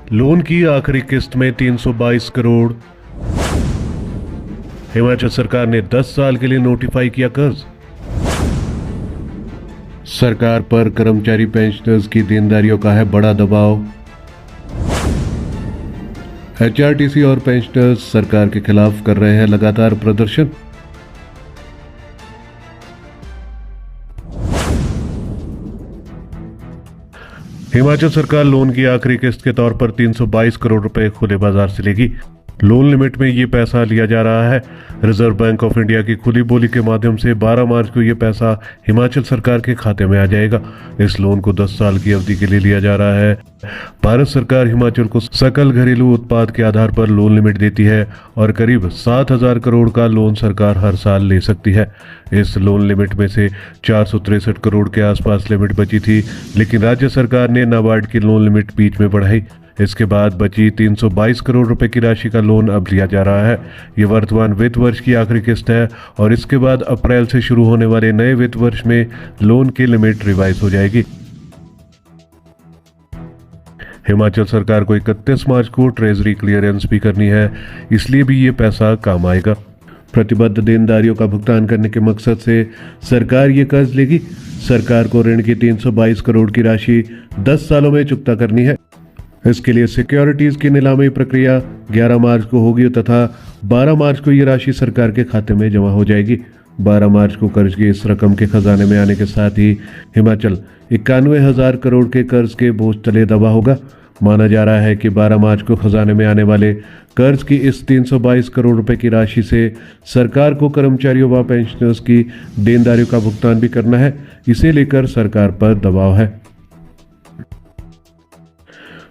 Loan की आखिरी किस्त में 322 करोड़। हिमाचल सरकार ने 10 साल के लिए नोटिफाई किया कर्ज। सरकार पर कर्मचारी पेंशनर्स की देनदारियों का है बड़ा दबाव। एचआरटीसी और पेंशनर्स सरकार के खिलाफ कर रहे हैं लगातार प्रदर्शन। हिमाचल सरकार लोन की आखिरी किस्त के तौर पर 322 करोड़ रुपए खुले बाजार से लेगी। लोन लिमिट में ये पैसा लिया जा रहा है। रिजर्व बैंक ऑफ इंडिया की खुली बोली के माध्यम से 12 मार्च को ये पैसा हिमाचल सरकार के खाते में आ जाएगा। इस लोन को 10 साल की अवधि के लिए लिया जा रहा है। भारत सरकार हिमाचल को सकल घरेलू उत्पाद के आधार पर लोन लिमिट देती है और करीब 7,000 करोड़ का लोन सरकार हर साल ले सकती है। इस लोन लिमिट में से 463 करोड़ के आसपास लिमिट बची थी, लेकिन राज्य सरकार ने नाबार्ड की लोन लिमिट बीच में बढ़ाई। इसके बाद बची 322 करोड़ रुपए की राशि का लोन अब लिया जा रहा है। ये वर्तमान वित्त वर्ष की आखिरी किस्त है और इसके बाद अप्रैल से शुरू होने वाले नए वित्त वर्ष में लोन की लिमिट रिवाइज हो जाएगी। हिमाचल सरकार को 31 मार्च को ट्रेजरी क्लियरेंस भी करनी है, इसलिए भी ये पैसा काम आएगा। प्रतिबद्ध देनदारियों का भुगतान करने के मकसद से सरकार ये कर्ज लेगी। सरकार को ऋण की 322 करोड़ की राशि 10 सालों में चुकता करनी है। इसके लिए सिक्योरिटीज की नीलामी प्रक्रिया 11 मार्च को होगी तथा 12 मार्च को ये राशि सरकार के खाते में जमा हो जाएगी। 12 मार्च को कर्ज की इस रकम के खजाने में आने के साथ ही हिमाचल 91,000 करोड़ के कर्ज के बोझ तले दबा होगा। माना जा रहा है कि 12 मार्च को खजाने में आने वाले कर्ज की इस 322 करोड़ रुपए की राशि से सरकार को कर्मचारियों व पेंशनर्स की देनदारियों का भुगतान भी करना है। इसे लेकर सरकार पर दबाव है।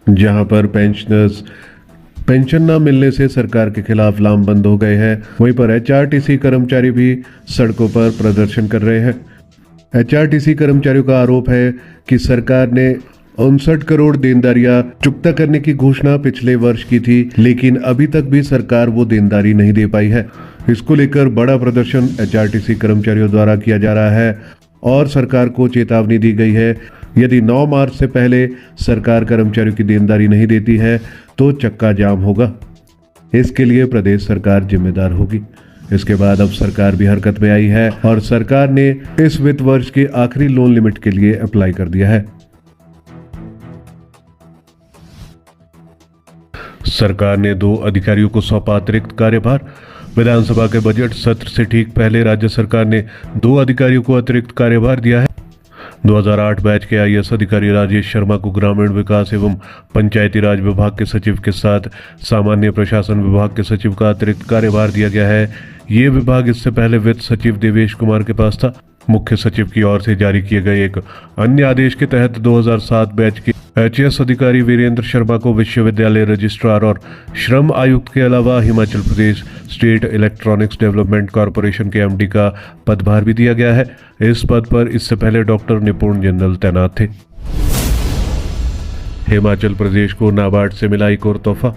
जहां पर पेंशनर्स पेंशन न मिलने से सरकार के खिलाफ लामबंद हो गए हैं, वहीं पर एचआरटीसी कर्मचारी भी सड़कों पर प्रदर्शन कर रहे हैं। एचआरटीसी कर्मचारियों का आरोप है कि सरकार ने 59 करोड़ देनदारियां चुकता करने की घोषणा पिछले वर्ष की थी, लेकिन अभी तक भी सरकार वो देनदारी नहीं दे पाई है। इसको लेकर बड़ा प्रदर्शन एचआरटीसी कर्मचारियों द्वारा किया जा रहा है और सरकार को चेतावनी दी गई है, यदि 9 मार्च से पहले सरकार कर्मचारियों की देनदारी नहीं देती है तो चक्का जाम होगा। इसके लिए प्रदेश सरकार जिम्मेदार होगी। इसके बाद अब सरकार भी हरकत में आई है और सरकार ने इस वित्त वर्ष के आखिरी लोन लिमिट के लिए अप्लाई कर दिया है। सरकार ने 2 अधिकारियों को सौंपा अतिरिक्त कार्यभार। विधानसभा के बजट सत्र से ठीक पहले राज्य सरकार ने 2 अधिकारियों को अतिरिक्त कार्यभार दिया है। 2008 बैच के आईएएस अधिकारी राजेश शर्मा को ग्रामीण विकास एवं पंचायती राज विभाग के सचिव के साथ सामान्य प्रशासन विभाग के सचिव का अतिरिक्त कार्यभार दिया गया है। ये विभाग इससे पहले वित्त सचिव देवेश कुमार के पास था। मुख्य सचिव की ओर से जारी किए गए एक अन्य आदेश के तहत 2007 बैच के एचएएस अधिकारी वीरेंद्र शर्मा को विश्वविद्यालय रजिस्ट्रार और श्रम आयुक्त के अलावा Himachal Pradesh state electronics development corporation के एमडी का पदभार भी दिया गया है। इस पद पर इससे पहले डॉक्टर निपुण जिंदल तैनात थे। हिमाचल प्रदेश को नाबार्ड से मिला एक और तोहफा।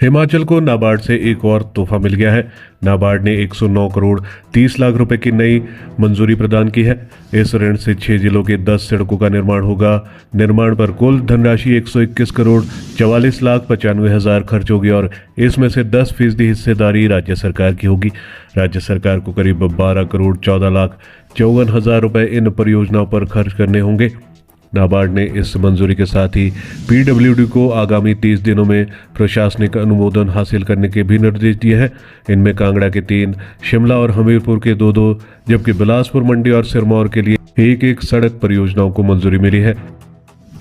हिमाचल को नाबार्ड से एक और तोहफा मिल गया है। नाबार्ड ने 109 करोड़ 30 लाख रुपए की नई मंजूरी प्रदान की है। इस ऋण से 6 जिलों के 10 सड़कों का निर्माण होगा। निर्माण पर कुल धनराशि 121 करोड़ 44 लाख 95 हजार खर्च होगी और इसमें से 10% हिस्सेदारी राज्य सरकार की होगी। राज्य सरकार को करीब 12 करोड़ 14 लाख 54 हजार रुपए इन परियोजनाओं पर खर्च करने होंगे। नाबार्ड ने इस मंजूरी के साथ ही पीडब्ल्यूडी को आगामी 30 दिनों में प्रशासनिक अनुमोदन हासिल करने के भी निर्देश दिए हैं। इनमें कांगड़ा के 3, शिमला और हमीरपुर के 2, जबकि बिलासपुर, मंडी और सिरमौर के लिए 1 सड़क परियोजनाओं को मंजूरी मिली है।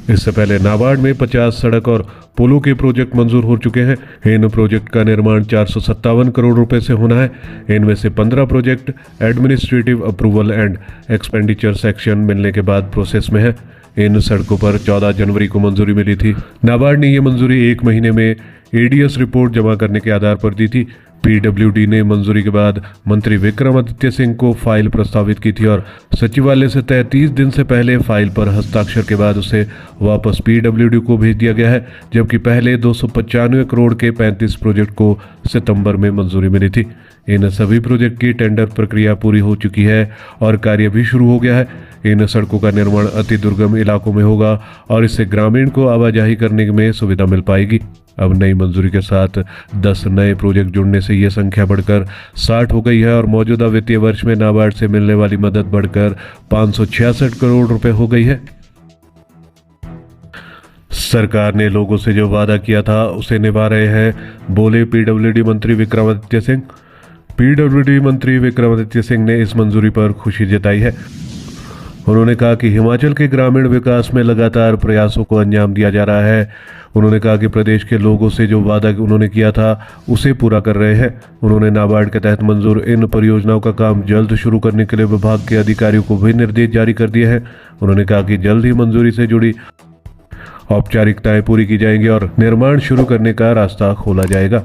इससे पहले नाबार्ड में 50 सड़क और पुलों के प्रोजेक्ट मंजूर हो चुके हैं। इन प्रोजेक्ट का निर्माण 457 करोड़ रुपए से होना है। इनमें से 15 project administrative approval and expenditure section मिलने के बाद प्रोसेस में है। इन सड़कों पर 14 जनवरी को मंजूरी मिली थी। नाबार्ड ने यह मंजूरी 1 महीने में एडीएस रिपोर्ट जमा करने के आधार पर दी थी। पीडब्ल्यूडी ने मंजूरी के बाद मंत्री विक्रमादित्य सिंह को फाइल प्रस्तावित की थी और सचिवालय से तय 30 दिन से पहले फाइल पर हस्ताक्षर के बाद उसे वापस पीडब्ल्यूडी को भेज दिया गया है, जबकि पहले 295 करोड़ के 35 प्रोजेक्ट को सितंबर में मंजूरी मिली थी। इन सभी प्रोजेक्ट की टेंडर प्रक्रिया पूरी हो चुकी है और कार्य भी शुरू हो गया है। इन सड़कों का निर्माण अति दुर्गम इलाकों में होगा और इससे ग्रामीण को आवाजाही करने में सुविधा मिल पाएगी। अब नई मंजूरी के साथ 10 नए प्रोजेक्ट जुड़ने से यह संख्या बढ़कर 60 हो गई है और मौजूदा वित्तीय वर्ष में नाबार्ड से मिलने वाली मदद बढ़कर 566 करोड़ रुपए हो गई है। सरकार ने लोगों से जो वादा किया था उसे निभा रहे हैं, बोले पीडब्ल्यूडी मंत्री विक्रमादित्य सिंह। पीडब्ल्यूडी मंत्री विक्रमादित्य सिंह ने इस मंजूरी पर खुशी जताई है। उन्होंने कहा कि हिमाचल के ग्रामीण विकास में लगातार प्रयासों को अंजाम दिया जा रहा है। उन्होंने कहा कि प्रदेश के लोगों से जो वादा उन्होंने किया था उसे पूरा कर रहे हैं। उन्होंने नाबार्ड के तहत मंजूर इन परियोजनाओं का काम जल्द शुरू करने के लिए विभाग के अधिकारियों को भी निर्देश जारी कर दिए हैं। उन्होंने कहा कि जल्द ही मंजूरी से जुड़ी औपचारिकताएं पूरी की जाएंगी और निर्माण शुरू करने का रास्ता खोला जाएगा।